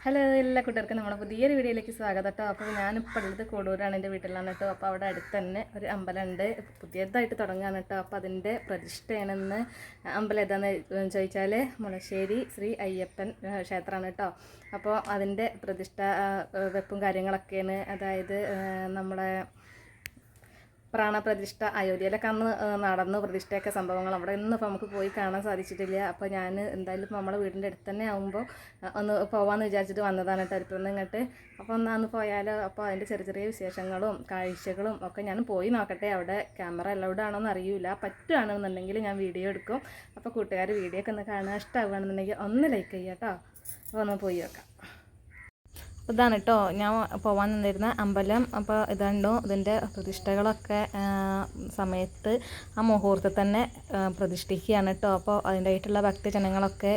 Hello എല്ലാ കൂട്ടുകാർക്കും നമ്മുടെ പുതിയൊരു വീഡിയോയിലേക്ക് സ്വാഗതം കേട്ടോ. അപ്പോൾ ഞാനിപ്പോൾ ഉള്ളത് കോടൂരാണ്, എൻ്റെ വീട്ടിലാണ് കേട്ടോ. അപ്പോൾ അവിടെ അടുത്ത് തന്നെ ഒരു അമ്പലമുണ്ട്, പുതിയതായിട്ട് തുടങ്ങുകയാണ് കേട്ടോ. അപ്പോൾ അതിൻ്റെ പ്രതിഷ്ഠയാണെന്ന്. അമ്പലം ഏതാണെന്ന് ചോദിച്ചാൽ മുളശ്ശേരി ശ്രീ അയ്യപ്പൻ ക്ഷേത്രമാണ് കേട്ടോ. അപ്പോൾ അതിൻ്റെ പ്രതിഷ്ഠ വെപ്പും കാര്യങ്ങളൊക്കെയാണ്. അതായത് നമ്മളെ പ്രാണപ്രതിഷ്ഠ അയോധ്യയിലൊക്കെ അന്ന് നടന്നു പ്രതിഷ്ഠയൊക്കെ സംഭവങ്ങൾ അവിടെ ഒന്നും ഇപ്പോൾ നമുക്ക് പോയി കാണാൻ സാധിച്ചിട്ടില്ല. അപ്പോൾ ഞാൻ എന്തായാലും ഇപ്പോൾ നമ്മളെ വീടിൻ്റെ അടുത്ത് തന്നെ ആകുമ്പോൾ ഒന്ന് പോകാമെന്ന് വിചാരിച്ചിട്ട് വന്നതാണ് കേട്ടോ അടുത്തുനിന്ന് ഇങ്ങോട്ട്. അപ്പോൾ ഒന്ന് പോയാലോ. അപ്പോൾ അതിൻ്റെ ചെറിയ ചെറിയ വിശേഷങ്ങളും കാഴ്ചകളും ഒക്കെ ഞാൻ പോയി നോക്കട്ടെ. അവിടെ ക്യാമറ അലൗഡ് ആണോ എന്ന് അറിയില്ല. പറ്റുകയാണെന്നുണ്ടെങ്കിൽ ഞാൻ വീഡിയോ എടുക്കും. അപ്പോൾ കൂട്ടുകാർ വീഡിയോ ഒക്കെ ഒന്ന് കാണുക, ഇഷ്ടമാവുകയാണെന്നുണ്ടെങ്കിൽ ഒന്ന് ലൈക്ക് ചെയ്യുക കേട്ടോ. അപ്പോൾ ഒന്ന് പോയി വെക്കാം. അപ്പോൾ ഇതാണ് കേട്ടോ ഞാൻ പോകാൻ നിന്നിരുന്ന അമ്പലം. അപ്പോൾ ഇതാണ്ടോ ഇതിൻ്റെ പ്രതിഷ്ഠകളൊക്കെ സമയത്ത് ആ മുഹൂർത്തത്തിൽ തന്നെ പ്രതിഷ്ഠിക്കുകയാണ് കേട്ടോ. അപ്പോൾ അതിൻ്റെതായിട്ടുള്ള ഭക്തജനങ്ങളൊക്കെ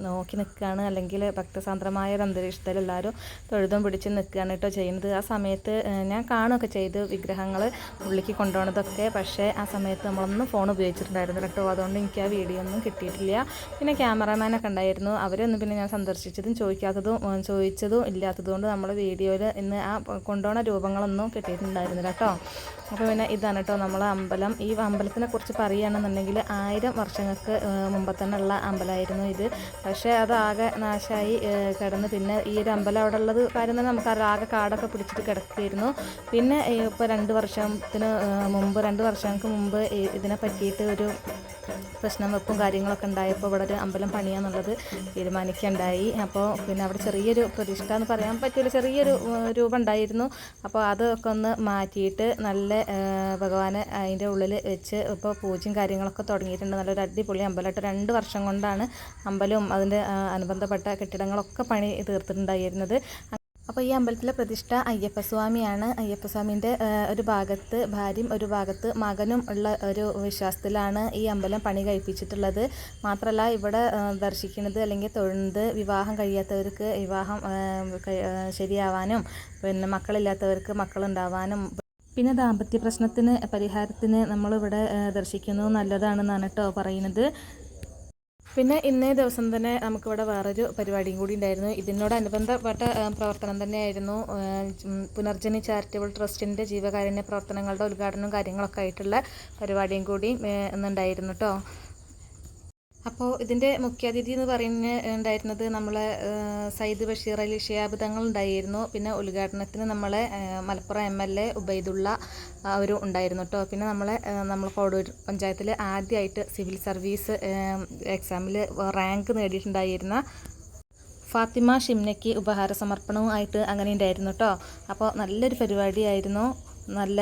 നോക്കി നിൽക്കുകയാണ്, അല്ലെങ്കിൽ ഭക്തസാന്ദ്രമായ ഒരു അന്തരീക്ഷത്തിൽ എല്ലാവരും തൊഴുതും പിടിച്ച് നിൽക്കുകയാണ് കേട്ടോ ചെയ്യുന്നത്. ആ സമയത്ത് ഞാൻ കാണുകയൊക്കെ ചെയ്ത് വിഗ്രഹങ്ങൾ ഉള്ളിലേക്ക് കൊണ്ടുപോകുന്നതൊക്കെ. പക്ഷേ ആ സമയത്ത് നമ്മളൊന്നും ഫോൺ ഉപയോഗിച്ചിട്ടുണ്ടായിരുന്നു കേട്ടോ. അതുകൊണ്ട് എനിക്ക് ആ വീഡിയോ ഒന്നും കിട്ടിയിട്ടില്ല. പിന്നെ ക്യാമറാമാനൊക്കെ ഉണ്ടായിരുന്നു, അവരൊന്നും പിന്നെ ഞാൻ സന്ദർശിച്ചതും ചോദിച്ചതും ഇല്ല. അതുകൊണ്ട് നമ്മൾ വീഡിയോയിൽ ഇന്ന് ആ കൊണ്ടുപോകുന്ന രൂപങ്ങളൊന്നും കിട്ടിയിട്ടുണ്ടായിരുന്നില്ല കേട്ടോ. അപ്പോൾ പിന്നെ ഇതാണ് കേട്ടോ നമ്മളെ അമ്പലം. ഈ അമ്പലത്തിനെ കുറിച്ച് പറയുകയാണെന്നുണ്ടെങ്കിൽ 1000 വർഷങ്ങൾക്ക് മുമ്പ് തന്നെ ഉള്ള അമ്പലമായിരുന്നു ഇത്. പക്ഷേ അതാകെ നാശമായി കിടന്ന് പിന്നെ ഈ ഒരു അമ്പലം അവിടെ ഉള്ളത് കാര്യം തന്നെ നമുക്ക് ആകെ കാടൊക്കെ പിടിച്ചിട്ട് കിടക്കുകയായിരുന്നു. പിന്നെ ഇപ്പോൾ 2 വർഷങ്ങൾക്ക് മുമ്പ് ഇതിനെ പറ്റിയിട്ട് ഒരു പ്രശ്നം വെപ്പും കാര്യങ്ങളൊക്കെ ഉണ്ടായപ്പോൾ ഇവിടെ ഒരു അമ്പലം പണിയാന്നുള്ളത് തീരുമാനിക്കുകയുണ്ടായി. അപ്പോൾ പിന്നെ അവിടെ ചെറിയൊരു പ്രതിഷ്ഠ എന്ന് പറയാൻ പറ്റില്ല, ചെറിയൊരു രൂപം ഉണ്ടായിരുന്നു. അപ്പോൾ അതൊക്കെ ഒന്ന് മാറ്റിയിട്ട് നല്ല ഭഗവാനെ അതിൻ്റെ ഉള്ളിൽ വെച്ച് ഇപ്പോൾ പൂജയും കാര്യങ്ങളൊക്കെ തുടങ്ങിയിട്ടുണ്ട്. നല്ലൊരു അടിപൊളി അമ്പലമായിട്ട് 2 വർഷം കൊണ്ടാണ് അമ്പലവും അതിൻ്റെ അനുബന്ധപ്പെട്ട കെട്ടിടങ്ങളൊക്കെ പണി തീർത്തിട്ടുണ്ടായിരുന്നത്. അപ്പോൾ ഈ അമ്പലത്തിലെ പ്രതിഷ്ഠ അയ്യപ്പസ്വാമിയാണ്. അയ്യപ്പസ്വാമീൻ്റെ ഒരു ഭാഗത്ത് ഭാര്യയും ഒരു ഭാഗത്ത് മകനും ഉള്ള ഒരു വിശ്വാസത്തിലാണ് ഈ അമ്പലം പണി കഴിപ്പിച്ചിട്ടുള്ളത്. മാത്രമല്ല ഇവിടെ ദർശിക്കുന്നത് അല്ലെങ്കിൽ തൊഴുന്നത് വിവാഹം കഴിയാത്തവർക്ക് വിവാഹം ശരിയാവാനും, പിന്നെ മക്കളില്ലാത്തവർക്ക് മക്കളുണ്ടാവാനും, പിന്നെ ദാമ്പത്യ പ്രശ്നത്തിന് പരിഹാരത്തിന് നമ്മളിവിടെ ദർശിക്കുന്നത് നല്ലതാണെന്നാണ് കേട്ടോ പറയുന്നത്. പിന്നെ ഇന്നേ ദിവസം തന്നെ നമുക്കിവിടെ വേറൊരു പരിപാടിയും കൂടി ഉണ്ടായിരുന്നു. ഇതിനോടനുബന്ധപ്പെട്ട പ്രവർത്തനം തന്നെയായിരുന്നു പുനർജനി ചാരിറ്റബിൾ ട്രസ്റ്റിൻ്റെ ജീവകാരുണ്യ പ്രവർത്തനങ്ങളുടെ ഉദ്ഘാടനവും കാര്യങ്ങളൊക്കെ ആയിട്ടുള്ള പരിപാടിയും കൂടി ഇന്നുണ്ടായിരുന്നു കേട്ടോ. അപ്പോൾ ഇതിൻ്റെ മുഖ്യാതിഥി എന്ന് ഉണ്ടായിരുന്നത് നമ്മളെ സയ്യിദ് ബഷീർ അലി ശിഹാബ് തങ്ങൾ ഉണ്ടായിരുന്നു. പിന്നെ ഉദ്ഘാടനത്തിന് നമ്മളെ മലപ്പുറം MLA ഉബൈദുള്ള അവരും ഉണ്ടായിരുന്നു കേട്ടോ. പിന്നെ നമ്മൾ കോടൂർ പഞ്ചായത്തിൽ ആദ്യമായിട്ട് സിവിൽ സർവീസ് എക്സാമിൽ റാങ്ക് നേടിയിട്ടുണ്ടായിരുന്ന ഫാത്തിമ ഷിംനയ്ക്ക് ഉപഹാര സമർപ്പണവും ആയിട്ട് അങ്ങനെ ഉണ്ടായിരുന്നു കേട്ടോ. അപ്പോൾ നല്ലൊരു പരിപാടിയായിരുന്നു. നല്ല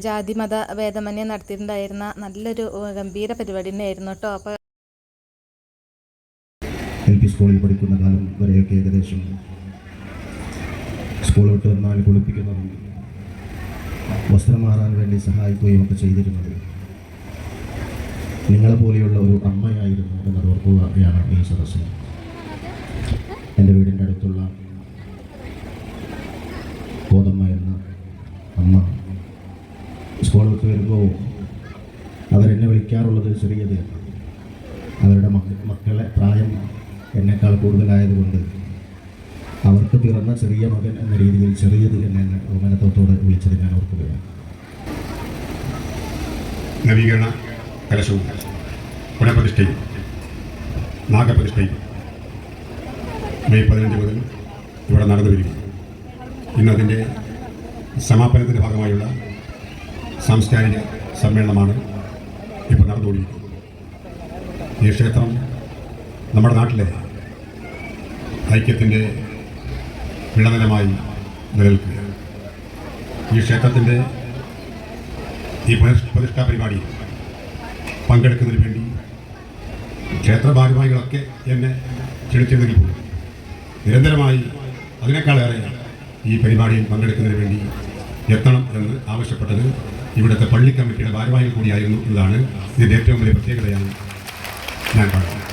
ജാതി മത ഭേദമന്യേ നടത്തിയിട്ടുണ്ടായിരുന്ന നല്ലൊരു ഗംഭീര പരിപാടി തന്നെയായിരുന്നു കേട്ടോ. അപ്പോൾ LP സ്കൂളിൽ പഠിക്കുന്ന കാലം വരെയൊക്കെ ഏകദേശം സ്കൂൾ വിട്ട് വന്നാൽ കുളിപ്പിക്കുന്നതും വസ്ത്രം മാറാൻ വേണ്ടി സഹായിക്കുകയും ഒക്കെ ചെയ്തിരുന്നത് നിങ്ങളെപ്പോലെയുള്ള ഒരു അമ്മയായിരുന്നു എന്നത് ഓർക്കുകയാണ് ഈ സദസ്സിൽ. എൻ്റെ വീടിൻ്റെ അടുത്തുള്ള കോതമ്മ എന്ന അമ്മ സ്കൂൾ വിട്ട് വരുമ്പോൾ അവരെന്നെ വിളിക്കാറുള്ളത് ചെറിയത്. അവരുടെ മക്കളെ പ്രായം എന്നേക്കാൾ കൂടുതലായതുകൊണ്ട് അവർക്ക് പിറന്ന ചെറിയ മകൻ എന്ന രീതിയിൽ ചെറിയത് എന്നെ ബഹുമാനത്തോടെ വിളിച്ചത് ഞാൻ ഓർക്കുകയാണ്. നവീകരണ കലശവും പുനഃപ്രതിഷ്ഠയും നാഗപ്രതിഷ്ഠയും മെയ് 15 മുതൽ ഇവിടെ നടന്നു വരികയും ഇന്നതിൻ്റെ സമാപനത്തിൻ്റെ ഭാഗമായുള്ള സാംസ്കാരിക സമ്മേളനമാണ് ഇപ്പോൾ നടന്നുകൊണ്ടിരിക്കുന്നത്. ഈ ക്ഷേത്രം നമ്മുടെ നാട്ടിലെ ഐക്യത്തിൻ്റെ വിളനിലമായി നിലനിൽക്കുകയാണ്. ഈ ക്ഷേത്രത്തിൻ്റെ ഈ പ്രതിഷ്ഠാ പരിപാടി പങ്കെടുക്കുന്നതിന് വേണ്ടി ക്ഷേത്ര ഭാരവാഹികളൊക്കെ എന്നെ ക്ഷണിച്ചിരുന്നെങ്കിൽ പോലും നിരന്തരമായി അതിനേക്കാളേറെ ഈ പരിപാടിയിൽ പങ്കെടുക്കുന്നതിന് വേണ്ടി എത്തണം എന്ന് ആവശ്യപ്പെട്ടത് ഇവിടുത്തെ പള്ളി കമ്മിറ്റിയുടെ ഭാരവാഹികൾ കൂടിയായിരുന്നു എന്നതാണ് ഇതിൻ്റെ ഏറ്റവും വലിയ പ്രത്യേകതയാണ് ഞാൻ കാണുന്നത്.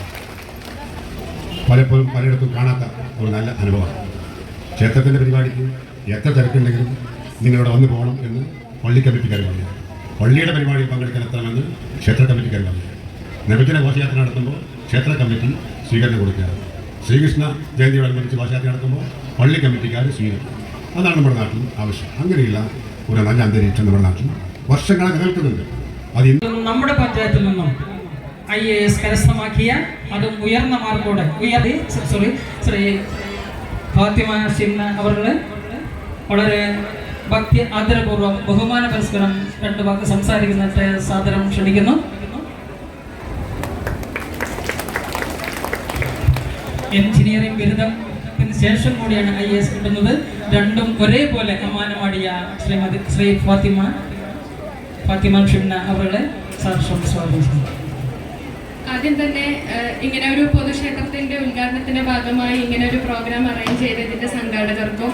പലപ്പോഴും പലയിടത്തും കാണാത്ത ഒരു നല്ല അനുഭവമാണ്. ക്ഷേത്രത്തിൻ്റെ പരിപാടിക്ക് എത്ര തിരക്കുണ്ടെങ്കിലും നിങ്ങളിവിടെ വന്നു പോകണം എന്ന് പള്ളി കമ്മിറ്റിക്കാർ പറഞ്ഞു. പള്ളിയുടെ പരിപാടിയിൽ പങ്കെടുക്കാൻ എത്തണമെന്ന് ക്ഷേത്ര കമ്മിറ്റിക്കാർ പറഞ്ഞു. നിബന്ധന ഘോഷയാത്ര നടത്തുമ്പോൾ ക്ഷേത്ര കമ്മിറ്റി സ്വീകരണം കൊടുക്കുക. ശ്രീകൃഷ്ണ ജയന്തിയോടനുബന്ധിച്ച് ഘോഷയാത്ര നടക്കുമ്പോൾ പള്ളി കമ്മിറ്റിക്കാർ സ്വീകരിക്കും. അതാണ് നമ്മുടെ നാട്ടിൽ ആവശ്യം. അങ്ങനെയുള്ള ഒരു നല്ല അന്തരീക്ഷം നമ്മുടെ നാട്ടിൽ വർഷങ്ങളെ നിലനിൽക്കുന്നുണ്ട്. അത് നമ്മുടെ പഞ്ചായത്തിൽ നിന്നും IAS കരസ്ഥമാക്കിയ അതും ഉയർന്ന മാർക്കോടെ ശ്രീ ഫാത്തിമ ഷിംന അവർ വളരെ ഭക്തി ആദരപൂർവ്വം ബഹുമാന പരസ്പരം 2 വാക്ക് സംസാരിക്കുന്നതിന് സാദരം ക്ഷണിക്കുന്നു. എഞ്ചിനീയറിംഗ് ബിരുദത്തിന് ശേഷം കൂടിയാണ് IAS കിട്ടുന്നത്. രണ്ടും ഒരേപോലെ സമ്മാനമാടിയ ശ്രീ ഫാത്തിമ ഷിംന അവരുടെ സ്വാഗതം. ആദ്യം തന്നെ ഇങ്ങനെ ഒരു പൊതുക്ഷേത്രത്തിന്റെ ഉദ്ഘാടനത്തിന്റെ ഭാഗമായി ഇങ്ങനെ ഒരു പ്രോഗ്രാം അറേഞ്ച് ചെയ്തതിന്റെ സംഘാടകർക്കും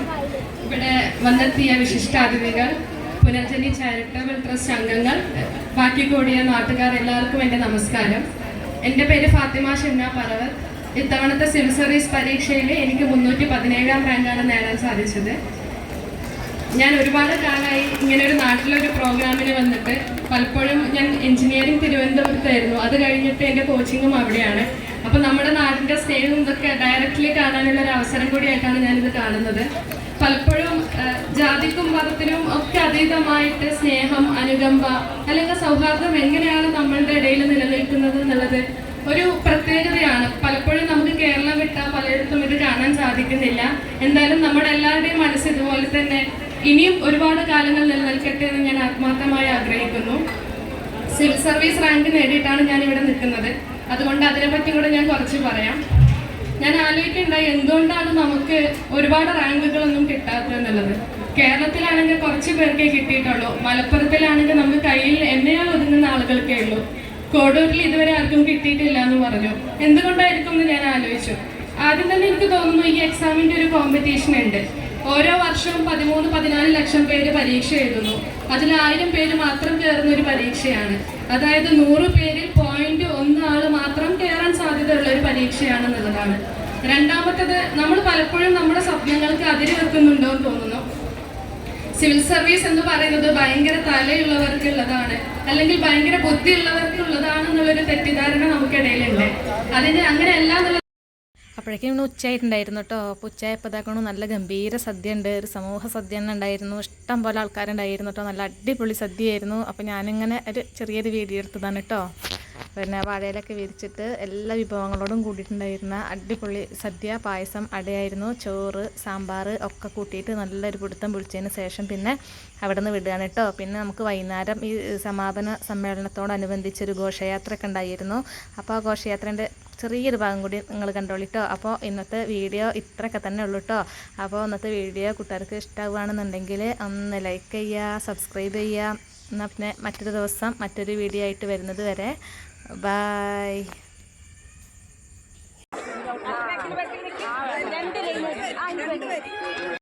ഇവിടെ വന്നെത്തിയ വിശിഷ്ടാതിഥികൾ, പുനർജനി ചാരിറ്റബിൾ ട്രസ്റ്റ് അംഗങ്ങൾ, ബാക്കി കൂടിയ നാട്ടുകാർ എല്ലാവർക്കും എൻ്റെ നമസ്കാരം. എൻ്റെ പേര് ഫാത്തിമ ഷിംന പറവർ. ഇത്തവണത്തെ സിവിൽ സർവീസ് പരീക്ഷയിൽ എനിക്ക് 317ാം റാങ്കാണ് നേടാൻ സാധിച്ചത്. ഞാൻ ഒരുപാട് കാലമായി ഇങ്ങനെ ഒരു നാട്ടിലൊരു പ്രോഗ്രാമിന് വന്നിട്ട്, പലപ്പോഴും ഞാൻ എഞ്ചിനീയറിംഗ് തിരുവനന്തപുരത്തായിരുന്നു. അത് കഴിഞ്ഞിട്ട് എൻ്റെ കോച്ചിങ്ങും അവിടെയാണ്. അപ്പോൾ നമ്മുടെ നാടിൻ്റെ സ്നേഹവും ഇതൊക്കെ ഡയറക്റ്റ്ലി കാണാനുള്ള ഒരു അവസരം കൂടിയായിട്ടാണ് ഞാനിത് കാണുന്നത്. പലപ്പോഴും ജാതിക്കും മതത്തിനും ഒക്കെ അതീതമായിട്ട് സ്നേഹം, അനുകമ്പ അല്ലെങ്കിൽ സൗഹാർദ്ദം എങ്ങനെയാണ് നമ്മളുടെ ഇടയിൽ നിലനിൽക്കുന്നത് എന്നുള്ളത് ഒരു പ്രത്യേകതയാണ്. പലപ്പോഴും നമുക്ക് കേരളം വിട്ടാൽ പലയിടത്തും ഇത് കാണാൻ സാധിക്കുന്നില്ല. എന്തായാലും നമ്മുടെ എല്ലാവരുടെയും മനസ്സ് ഇതുപോലെ തന്നെ ഇനിയും ഒരുപാട് കാലങ്ങൾ നിലനിൽക്കട്ടെ എന്ന് ഞാൻ ആത്മാർത്ഥമായി ആഗ്രഹിക്കുന്നു. സിവിൽ സർവീസ് റാങ്ക് നേടിയിട്ടാണ് ഞാൻ ഇവിടെ നിൽക്കുന്നത്. അതുകൊണ്ട് അതിനെപ്പറ്റി കൂടെ ഞാൻ കുറച്ച് പറയാം. ഞാൻ ആലോചിക്കുന്നുണ്ടായി എന്തുകൊണ്ടാണ് നമുക്ക് ഒരുപാട് റാങ്കുകളൊന്നും കിട്ടാത്തത് എന്നുള്ളത്. കേരളത്തിലാണെങ്കിൽ കുറച്ച് പേർക്കേ കിട്ടിയിട്ടുള്ളൂ. മലപ്പുറത്തിലാണെങ്കിൽ നമുക്ക് കയ്യിൽ എണ്ണയാൽ ഒതുങ്ങുന്ന ആളുകൾക്കേ ഉള്ളൂ. കോടൂരിൽ ഇതുവരെ ആർക്കും കിട്ടിയിട്ടില്ല എന്ന് പറഞ്ഞു. എന്തുകൊണ്ടായിരിക്കും എന്ന് ഞാൻ ആലോചിച്ചു. ആദ്യം തന്നെ എനിക്ക് തോന്നുന്നു ഈ എക്സാമിൻ്റെ ഒരു കോമ്പറ്റീഷൻ ഉണ്ട്. ഓരോ വർഷവും 13-14 ലക്ഷം പേര് പരീക്ഷ എഴുതുന്നു. അതിൽ 1000 പേര് മാത്രം കയറുന്ന ഒരു പരീക്ഷയാണ്. അതായത് 100 പേരിൽ 0.1 ആൾ മാത്രം കയറാൻ സാധ്യതയുള്ള ഒരു പരീക്ഷയാണെന്നുള്ളതാണ്. രണ്ടാമത്തത്, നമ്മൾ പലപ്പോഴും നമ്മുടെ സ്വപ്നങ്ങൾക്ക് അതിര് വെക്കുന്നുണ്ടോ എന്ന് തോന്നുന്നു. സിവിൽ സർവീസ് എന്ന് പറയുന്നത് ഭയങ്കര തലയുള്ളവർക്കുള്ളതാണ്, അല്ലെങ്കിൽ ഭയങ്കര ബുദ്ധിയുള്ളവർക്കുള്ളതാണെന്നുള്ളൊരു തെറ്റിദ്ധാരണ നമുക്കിടയിലുണ്ട്. അതിന് അങ്ങനെയല്ല എന്നുള്ള. അപ്പോഴേക്കും ഇന്ന് ഉച്ചയായിട്ടുണ്ടായിരുന്നു കേട്ടോ. അപ്പോൾ ഉച്ചയായപ്പോൾ ഇതാക്കണം നല്ല ഗംഭീര സദ്യ ഉണ്ട്. ഒരു സമൂഹ സദ്യ തന്നെ ഉണ്ടായിരുന്നു. ഇഷ്ടം പോലെ ആൾക്കാരുണ്ടായിരുന്നു കേട്ടോ. നല്ല അടിപൊളി സദ്യയായിരുന്നു. അപ്പോൾ ഞാനിങ്ങനെ ഒരു ചെറിയൊരു വീഡിയോ എടുത്തതാണ് കേട്ടോ. പിന്നെ വാഴയിലൊക്കെ വിരിച്ചിട്ട് എല്ലാ വിഭവങ്ങളോടും കൂടിയിട്ടുണ്ടായിരുന്ന അടിപൊളി സദ്യ. പായസം, അടയായിരുന്നു, ചോറ്, സാമ്പാർ ഒക്കെ കൂട്ടിയിട്ട് നല്ലൊരു പിടുത്തം പിടിച്ചതിന് ശേഷം പിന്നെ അവിടെ നിന്ന് വിടുകയാണ് കേട്ടോ. പിന്നെ നമുക്ക് വൈകുന്നേരം ഈ സമാപന സമ്മേളനത്തോടനുബന്ധിച്ചൊരു ഘോഷയാത്രയൊക്കെ ഉണ്ടായിരുന്നു. അപ്പോൾ ആ ഘോഷയാത്രേൻ്റെ ചെറിയൊരു ഭാഗം കൂടി നിങ്ങൾ കണ്ടോളിട്ടോ. അപ്പോൾ ഇന്നത്തെ വീഡിയോ ഇത്രയൊക്കെ തന്നെ ഉള്ളൂ കേട്ടോ. അപ്പോൾ ഇന്നത്തെ വീഡിയോ കൂട്ടുകാർക്ക് ഇഷ്ടമാവുകയാണെന്നുണ്ടെങ്കിൽ ഒന്ന് ലൈക്ക് ചെയ്യുക, സബ്സ്ക്രൈബ് ചെയ്യുക. എന്നാൽ പിന്നെ മറ്റൊരു ദിവസം മറ്റൊരു വീഡിയോ ആയിട്ട് വരുന്നത് വരെ ബൈ.